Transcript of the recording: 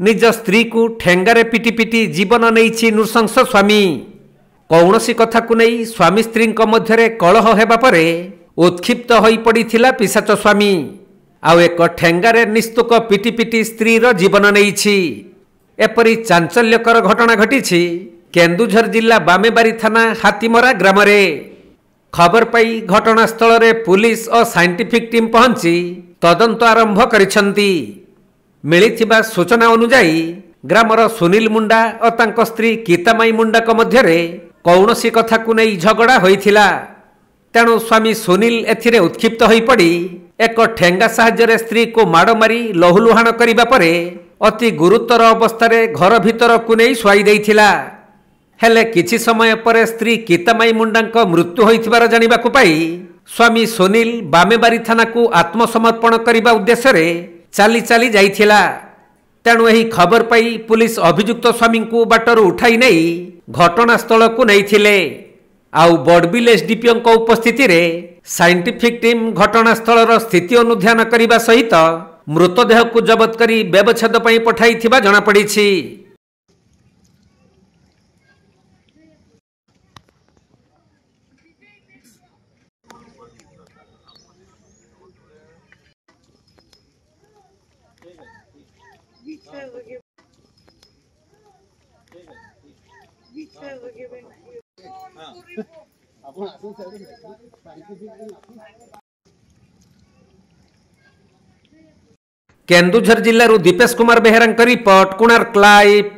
निज स्त्री को ठेंगारे पिटी पिटी जीवन नहीं नृशंस स्वामी। कौनसी कथा को नहीं स्वामी स्त्री मध्य कलह हेबा परे उत्क्षिप्त होई पड़िथिला पिशाच स्वामी। आउ एक ठेंगारे निस्तुक पिटी पिटी स्त्री जीवन नहीं। एपरी चांचल्यकर घटना घटी केन्दुझर जिला बामेबारी थाना हातीमरा ग्राम रे। खबर पाई घटनास्थल रे पुलिस और साइंटिफिक टीम पहुंची तदंत आरंभ करिसंती। मिलिथिबा सूचना अनुसार ग्रामर सुनील मुंडा और तांको स्त्री गीतामाई मुंडा को मध्यरे कौनसी कथा को नहीं झगड़ा होइथिला। तेणु स्वामी सुनील एथिरे उत्क्षिप्त होई पड़ी एक ठेंगा साहाय्य स्त्री को माड़ मारी लहुलुहाण करिबा परे अति गुरुतर अवस्था घर भीतर को नहीं शुआई देइथिला। हेले किछि समय पर स्त्री गीतामाई मुंडा मृत्यु होइथिबार जानिबाकु पाई स्वामी सुनील बामेबारी थाना को आत्मसमर्पण करने उद्देश्य रे चाली चाली जाइथिला। तेणु एही खबर पाई पुलिस अभियुक्त स्वामी को बाटरू उठाई नहीं घटनास्थल को नैथिले। आउ बड़बिल एसडीपीओ उपस्थिति रे साइंटिफिक टीम घटनास्थल स्थिति अनुध्यान करने सहित मृतदेह को जबत करी व्यवच्छेद पई पठाइथिबा जଣା पड़िछि। केन्दुझर जिल्लारू दीपेश कुमार बेहेरा रिपोर्ट, कोणार्क लाइव।